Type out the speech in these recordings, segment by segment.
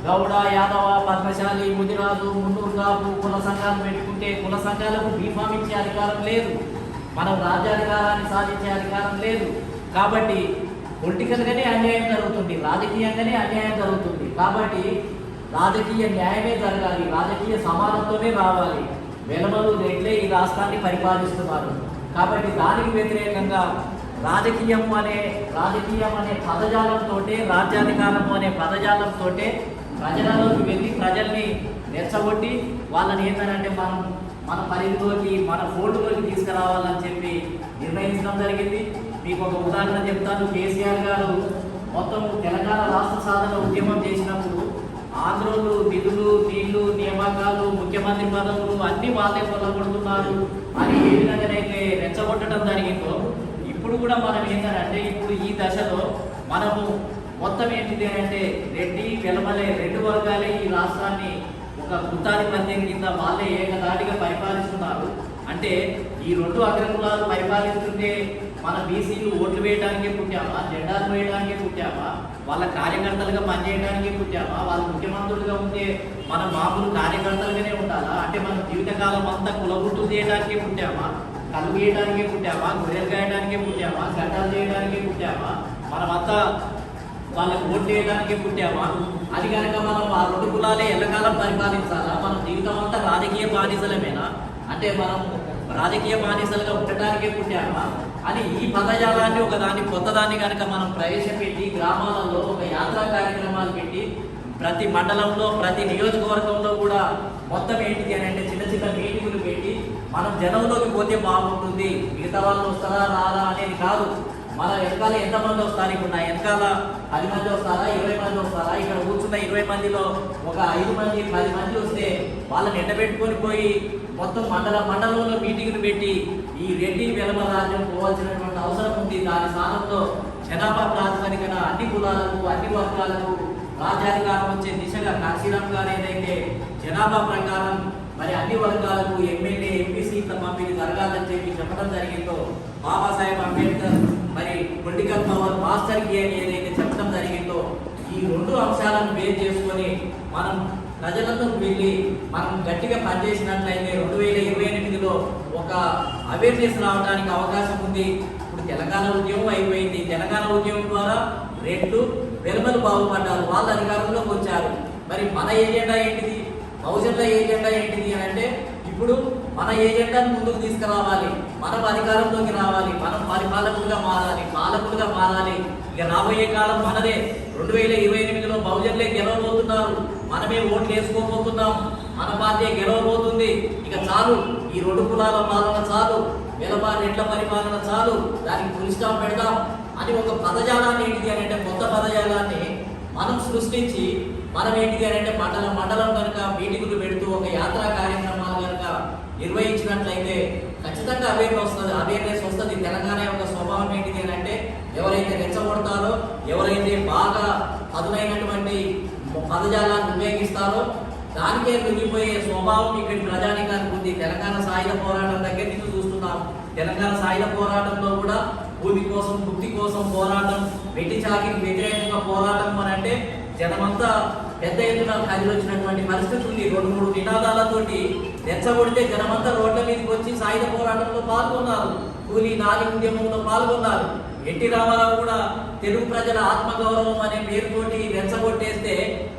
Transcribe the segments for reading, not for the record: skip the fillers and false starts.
గౌడ, యాదవ, పద్మశాలి, ముదిరాజు, మున్నూరు కాపు కుల సంఘాలు పెట్టుకుంటే కుల సంఘాలకు బీఫామ్ ఇచ్చే అధికారం లేదు, మనం రాజ్యాధికారాన్ని సాధించే అధికారం లేదు. కాబట్టి పొలిటికల్గానే అన్యాయం జరుగుతుంది, రాజకీయంగానే అన్యాయం జరుగుతుంది. కాబట్టి రాజకీయ న్యాయమే జరగాలి, రాజకీయ సమానత్వమే రావాలి. వెలమలు రెడ్లే ఈ రాష్ట్రాన్ని పరిపాలిస్తున్నారు. కాబట్టి దానికి వ్యతిరేకంగా రాజకీయం అనే పదజాలంతో, రాజ్యాధికారం అనే పదజాలంతో ప్రజలలోకి వెళ్ళి ప్రజల్ని రెచ్చగొట్టి వాళ్ళని ఏంటంటే మన పరిధిలోకి, మన ఫోల్డ్లోకి తీసుకురావాలని చెప్పి నిర్ణయించడం జరిగింది. మీకు ఒక ఉదాహరణ చెప్తాను. కేసీఆర్ గారు మొత్తం తెలంగాణ రాష్ట్ర సాధన ఉద్యమం చేసినప్పుడు ఆంధ్రోలు నిధులు, నీళ్లు, నియామకాలు, ముఖ్యమంత్రి పదవులు అన్ని వాళ్ళే కొల్లగొడుతున్నారు అని ఏ విధంగానైతే రెచ్చగొట్టడం జరిగిందో, ఇప్పుడు కూడా మనం ఏంటంటే ఇప్పుడు ఈ దశలో మనము మొత్తం ఏంటిది అంటే రెడ్డి, వెలమలే రెండు వర్గాలే ఈ రాష్ట్రాన్ని ఒక గుత్తాధిపత్యం కింద వాళ్ళే ఏకదాటిగా పరిపాలిస్తున్నారు. అంటే ఈ రెండు అగ్రకులాలు పరిపాలిస్తుంటే మన బీసీలు ఓట్లు వేయడానికే పుట్టామా, జెండాలు వేయడానికే పుట్టామా, వాళ్ళ కార్యకర్తలుగా పనిచేయడానికే పుట్టామా, వాళ్ళు ముఖ్యమంత్రులుగా ఉంటే మన మామూలు కార్యకర్తలుగానే ఉండాలా? అంటే మన జీవితకాలం అంతా కులగుట్టు చేయడానికే పుట్టామా, కళ్ళు వేయడానికే పుట్టామా, గొర్రెలు గాయడానికే పుట్టామా, గడ్డలు చేయడానికే పుట్టామా, మనమంతా వాళ్ళకి ఓట్లు వేయడానికే పుట్టామా? అది కనుక మనం ఆ రెండు కులాలే ఎల్లకాలం పరిపాలించాలా? మనం జీవితం అంతా రాజకీయ బానిసలమేనా? అంటే మనం రాజకీయ బానిసలుగా ఉండటానికే పుట్టామా అని ఈ పదజాలాన్ని ఒకదాన్ని కొత్తదాన్ని కనుక మనం ప్రవేశపెట్టి గ్రామాలలో ఒక యాత్రా కార్యక్రమాలు పెట్టి ప్రతి మండలంలో, ప్రతి నియోజకవర్గంలో కూడా మొత్తం ఏంటిది అని అంటే చిన్న చిన్న మీటింగులు పెట్టి మనం జనంలోకి పోతే బాగుంటుంది. మిగతా వాళ్ళు వస్తారా రారా అనేది కాదు. మన వెనకాల ఎంతమంది వస్తారు? ఇప్పుడు నా వెనకాల 10 మంది వస్తారా, 20 మంది వస్తారా? ఇక్కడ కూర్చున్న 20 మందిలో ఒక 5 మంది 10 మంది వస్తే వాళ్ళని ఎండబెట్టుకొని పోయి మొత్తం మండలంలో మీటింగ్లు పెట్టి ఈ రెడ్డి వెలమ రాజ్యం పోవాల్సినటువంటి అవసరం ఉంది. దాని స్థానంలో జనాభా ప్రాతిపదికన అన్ని కులాలకు, అన్ని వర్గాలకు రాజ్యాధికారం వచ్చే దిశగా కాశీరామ్ గారు ఏదైతే జనాభా ప్రకారం మరి అన్ని వర్గాలకు ఎమ్మెల్యే, ఎంపీ సీట్ల పంపిణీ జరగాలని చెప్పి చెప్పడం జరిగిందో, బాబాసాహెబ్ అంబేద్కర్ మరి పొలిటికల్ పవర్ మాస్టర్ కి అని ఏదైతే చెప్పడం జరిగిందో, ఈ రెండు అంశాలను బేస్ చేసుకొని మనం ప్రజలందరూ వెళ్ళి మనం గట్టిగా పనిచేసినట్లయితే 2028లో ఒక అవేర్నెస్ రావడానికి అవకాశం ఉంది. ఇప్పుడు తెలంగాణ ఉద్యమం అయిపోయింది. తెలంగాణ ఉద్యమం ద్వారా రెడ్లు, వెలమలు బాగుపడ్డారు, వాళ్ళ అధికారంలోకి వచ్చారు. మరి మన ఏజెండా ఏంటిది? బహుజనుల ఏజెండా ఏంటిది అని అంటే ఇప్పుడు మన ఏజెండాను ముందుకు తీసుకురావాలి, మనం అధికారంలోకి రావాలి, మనం పాలకులుగా మారాలి. ఇక రాబోయే కాలం మనదే. 2028లో బహుజనులే గెలవబోతున్నారు, మనమే ఓట్లు వేసుకోబోతున్నాం, మన పార్టీ గెలవబోతుంది. ఇక చాలు, ఈ రెండు కులాల పాలన చాలు, రెడ్ల పరిపాలన చాలు, దానికి ఫుల్ స్టాప్ పెడదాం అని ఒక పదజాలాన్ని ఏంటిది అని అంటే కొత్త పదజాలాన్ని మనం సృష్టించి మనం ఏంటిది అని అంటే మండలం కనుక మీటింగులు పెడుతూ ఒక యాత్రా కార్యక్రమాలు కనుక నిర్వహించినట్లయితే ఖచ్చితంగా అవేర్నెస్ వస్తుంది. తెలంగాణ యొక్క స్వభావం ఏంటిది అని అంటే ఎవరైతే రెచ్చగొడతారో, ఎవరైతే బాగా పదునైనటువంటి పదజాలాన్ని ఉపయోగిస్తారో దానికే లొంగిపోయే స్వభావం ఇక్కడి ప్రజానికానికి ఉంది. తెలంగాణ సాయుధ పోరాటం దగ్గర నుంచి చూస్తున్నాం. తెలంగాణ సాయుధ పోరాటంలో కూడా భూమి కోసం, ముక్తి కోసం పోరాటం, వెట్టి చాకిరికి వ్యతిరేకంగా పోరాటం అని అంటే జనమంతా పెద్ద ఎత్తున కదిలొచ్చినటువంటి పరిస్థితి ఉంది. 2-3 నినాదాలతోటి రెచ్చగొడితే జనమంతా రోడ్ల మీదకి వచ్చి సాయుధ పోరాటంలో పాల్గొన్నారు, కూలీ నాలి ఉద్యమంలో పాల్గొన్నారు. ఎన్టీ రామారావు కూడా తెలుగు ప్రజల ఆత్మగౌరవం అనే పేరుతోటి రెచ్చగొట్టేస్తే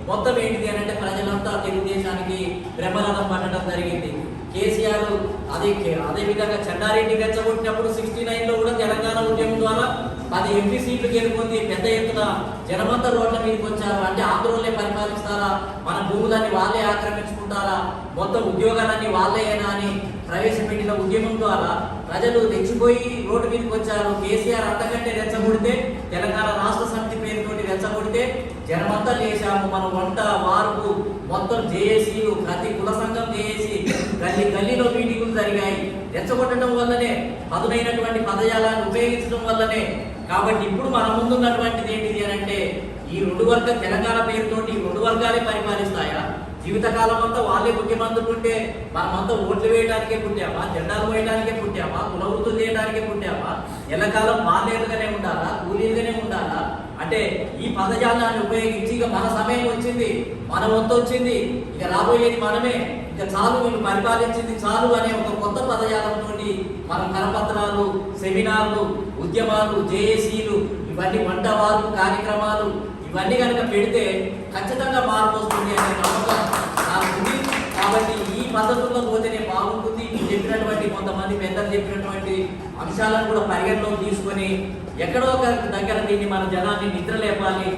మొత్తం ఏంటిది అని అంటే ప్రజలంతా తెలుగుదేశానికి బ్రహ్మరథం పట్టడం జరిగింది. కేసీఆర్ అదే విధంగా చెన్నారెడ్డి రెచ్చగొట్టినప్పుడు 69లో కూడా తెలంగాణ ఉద్యమం ద్వారా 10 ఎంపీ సీట్లు గెలుపొంది పెద్ద ఎత్తున జనమంతా రోడ్ల మీదకి వచ్చారు. అంటే ఆంధ్రోళ్ళే పరిపాలిస్తారా, మన భూములన్నీ వాళ్ళే ఆక్రమించుకుంటారా, మొత్తం ఉద్యోగాలన్నీ వాళ్ళేనా అని ప్రవేశపెట్టిన ఉద్యమం ద్వారా ప్రజలు తెచ్చిపోయి రోడ్డు మీదకి వచ్చారు. కేసీఆర్ అంతకంటే రెచ్చగొడితే, తెలంగాణ రాష్ట్ర సమితి పేరుతోటి రెచ్చగొడితే జనమంతా లేచాము. మనం వంట వార్పు మొత్తం జేఏసీలు, ప్రతి కుల సంఘం జేఏసీ, గల్లీలో మీటింగులు జరిగాయి. రెచ్చగొట్టడం వల్లనే, పదునైనటువంటి పదజాలాన్ని ఉపయోగించడం వల్లనే. కాబట్టి ఇప్పుడు మన ముందున్నటువంటిది ఏంటిది అని అంటే ఈ రెండు వర్గ తెలంగాణ పేరుతోటి 2 వర్గాలే పరిపాలిస్తాయా? జీవితకాలం అంతా వాళ్ళే ముఖ్యమంత్రులు ఉంటే మనమంతా ఓట్లు వేయడానికే పుట్టామా, జెండాలు వేయడానికే పుట్టామా, కుల వృత్తులు చేయడానికే పుట్టామా? ఎల్లకాలం మాలేలుగానే ఉండాలా, కూలీలుగానే ఉండాలా? అంటే ఈ పదజాలాన్ని ఉపయోగించి ఇక మన సమయం వచ్చింది, మన వంతు వచ్చింది, ఇక రాబోయేది మనమే, ఇక చాలు వీళ్ళు పరిపాలించింది చాలు అనే ఒక కొత్త పదజాలంతో మనం కరపత్రాలు, సెమినార్లు, ఉద్యమాలు, జేఏసీలు, ఇవన్నీ వంటవారు కార్యక్రమాలు ఇవన్నీ కనుక పెడితే ఖచ్చితంగా మార్పు వస్తుంది అనే నమ్మకం నాకు ఉంది. కాబట్టి ఈ పద్ధతుల్లో పోతేనే బాగుంటుంది. మీరు చెప్పినటువంటి కొంతమంది పెద్దలు చెప్పినటువంటి అంశాలను కూడా పరిగణలోకి తీసుకొని ఎక్కడో ఒక దగ్గర దీన్ని మన జనాన్ని నిద్ర లేపాలి.